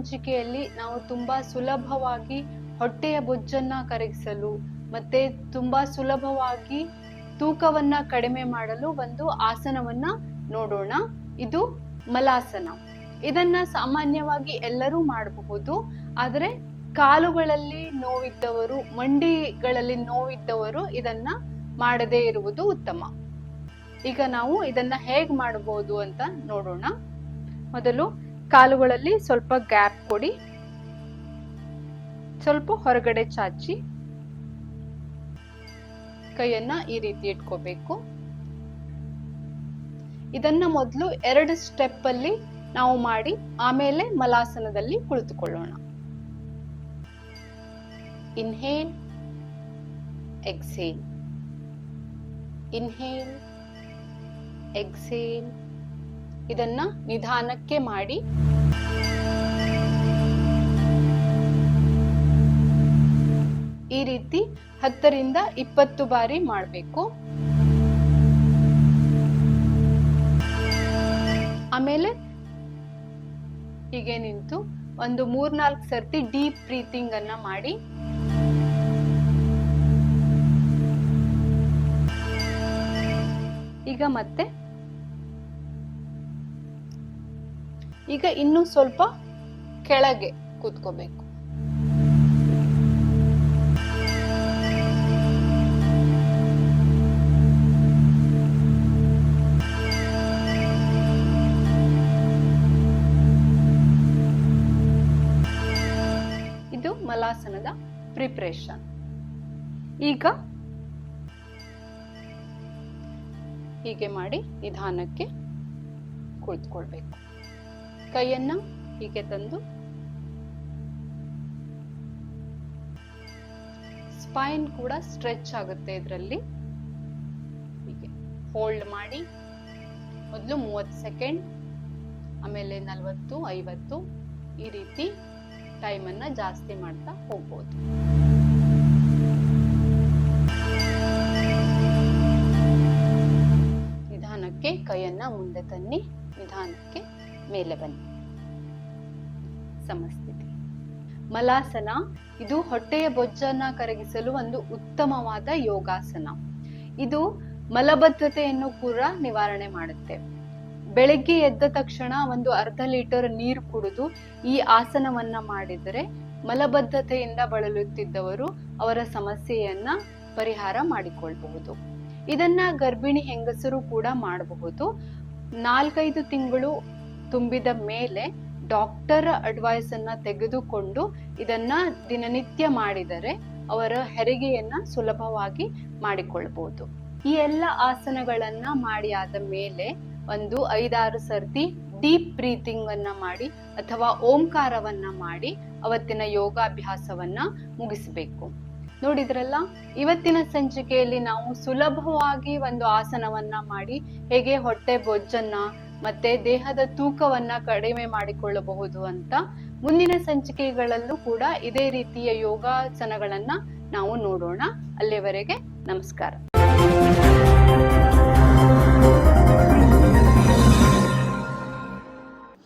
ಸಂಚಿಕೆಯಲ್ಲಿ ನಾವು ತುಂಬಾ ಸುಲಭವಾಗಿ ಹೊಟ್ಟೆಯ ಬೊಜ್ಜನ್ನ ಕರಗಿಸಲು ಮತ್ತೆ ತುಂಬಾ ಸುಲಭವಾಗಿ ತೂಕವನ್ನ ಕಡಿಮೆ ಮಾಡಲು ಒಂದು ಆಸನವನ್ನ ನೋಡೋಣ. ಇದು ಮಲಾಸನ. ಇದನ್ನ ಸಾಮಾನ್ಯವಾಗಿ ಎಲ್ಲರೂ ಮಾಡಬಹುದು. ಆದರೆ ಕಾಲುಗಳಲ್ಲಿ ನೋವಿದ್ದವರು, ಮಂಡಿಗಳಲ್ಲಿ ನೋವಿದ್ದವರು ಇದನ್ನ ಮಾಡದೇ ಇರುವುದು ಉತ್ತಮ. ಈಗ ನಾವು ಇದನ್ನ ಹೇಗ್ ಮಾಡಬಹುದು ಅಂತ ನೋಡೋಣ. ಮೊದಲು ಕಾಲುಗಳಲ್ಲಿ ಸ್ವಲ್ಪ ಗ್ಯಾಪ್ ಕೊಡಿ, ಸ್ವಲ್ಪ ಹೊರಗಡೆ ಚಾಚಿ ಕೈಯನ್ನ ಈ ರೀತಿ ಇಟ್ಕೋಬೇಕು. ಇದನ್ನ ಮೊದಲು 2 ಸ್ಟೆಪ್ ಅಲ್ಲಿ ನಾವು ಮಾಡಿ ಆಮೇಲೆ ಮಲಾಸನದಲ್ಲಿ ಕುಳಿತುಕೊಳ್ಳೋಣ. Inhale, exhale, inhale, exhale. ಇದನ್ನ ನಿಧಾನಕ್ಕೆ ಮಾಡಿ. ಈ ರೀತಿ 10 ರಿಂದ 20 ಬಾರಿ ಮಾಡಬೇಕು. ಆಮೇಲೆ ಹೀಗೆ ನಿಂತು ಒಂದು 3-4 ಸರ್ತಿ ಡೀಪ್ ಬ್ರೀತಿಂಗ್ ಅನ್ನ ಮಾಡಿ. ಈಗ ಮತ್ತೆ ಇನ್ನು ಸ್ವಲ್ಪ ಕೆಳಗೆ ಕೂತ್ಕೋಬೇಕು. ಇದು ಮಲಾಸನದ ಪ್ರಿಪರೇಷನ್. ಈಗ ಹೀಗೆ ಮಾಡಿ ನಿಧಾನಕ್ಕೆ ಕುಳಿತುಕೊಳ್ಬೇಕು. ಕೈಯನ್ನ ಹೀಗೆ ತಂದು ಸ್ಪೈನ್ ಕೂಡ ಸ್ಟ್ರೆಚ್ ಆಗುತ್ತೆ ಇದರಲ್ಲಿ. ಹೀಗೆ ಹೋಲ್ಡ್ ಮಾಡಿ ಮೊದಲು 30 ಸೆಕೆಂಡ್, ಆಮೇಲೆ 40, 50 ಈ ರೀತಿ ಟೈಮ್ ಅನ್ನ ಜಾಸ್ತಿ ಮಾಡ್ತಾ ಹೋಗ್ಬೋದು. ನಿಧಾನಕ್ಕೆ ಕೈಯನ್ನ ಮುಂದೆ ತನ್ನಿ, ನಿಧಾನಕ್ಕೆ ಮೇಲೆ ಬನ್ನಿ. ಸಮಸ್ಥಿತಿ. ಮಲಾಸನ ಇದು ಹೊಟ್ಟೆಯ ಬೊಜ್ಜನ್ನ ಕರಗಿಸಲು ಒಂದು ಉತ್ತಮವಾದ ಯೋಗಾಸನ. ಇದು ಮಲಬದ್ಧತೆಯನ್ನು ಕೂಡ ನಿವಾರಣೆ ಮಾಡುತ್ತೆ. ಬೆಳಗ್ಗೆ ಎದ್ದ ತಕ್ಷಣ ಒಂದು 1/2 ಲೀಟರ್ ನೀರು ಕುಡಿದು ಈ ಆಸನವನ್ನ ಮಾಡಿದರೆ ಮಲಬದ್ಧತೆಯಿಂದ ಬಳಲುತ್ತಿದ್ದವರು ಅವರ ಸಮಸ್ಯೆಯನ್ನ ಪರಿಹಾರ ಮಾಡಿಕೊಳ್ಳಬಹುದು. ಇದನ್ನ ಗರ್ಭಿಣಿ ಹೆಂಗಸರು ಕೂಡ ಮಾಡಬಹುದು. 4-5 ತಿಂಗಳು ತುಂಬಿದ ಮೇಲೆ ಡಾಕ್ಟರ್ ಅಡ್ವೈಸ್ ಅನ್ನ ತೆಗೆದುಕೊಂಡು ಇದನ್ನ ದಿನನಿತ್ಯ ಮಾಡಿದರೆ ಅವರ ಹೆರಿಗೆಯನ್ನ ಸುಲಭವಾಗಿ ಮಾಡಿಕೊಳ್ಳಬಹುದು. ಈ ಎಲ್ಲ ಆಸನಗಳನ್ನ ಮಾಡಿ ಆದ ಮೇಲೆ ಒಂದು 5-6 ಸರ್ತಿ ಡೀಪ್ ಬ್ರೀತಿಂಗ್ ಅನ್ನ ಮಾಡಿ ಅಥವಾ ಓಂಕಾರವನ್ನ ಮಾಡಿ ಅವತ್ತಿನ ಯೋಗಾಭ್ಯಾಸವನ್ನ ಮುಗಿಸಬೇಕು. ನೋಡಿದ್ರಲ್ಲ, ಇವತ್ತಿನ ಸಂಚಿಕೆಯಲ್ಲಿ ನಾವು ಸುಲಭವಾಗಿ ಒಂದು ಆಸನವನ್ನ ಮಾಡಿ ಹೇಗೆ ಹೊಟ್ಟೆ ಬೊಜ್ಜನ್ನ ಮತ್ತೆ ದೇಹದ ತೂಕವನ್ನ ಕಡಿಮೆ ಮಾಡಿಕೊಳ್ಳಬಹುದು ಅಂತ. ಮುಂದಿನ ಸಂಚಿಕೆಗಳಲ್ಲೂ ಕೂಡ ಇದೇ ರೀತಿಯ ಯೋಗಾಸನಗಳನ್ನ ನಾವು ನೋಡೋಣ. ಅಲ್ಲಿಯವರೆಗೆ ನಮಸ್ಕಾರ.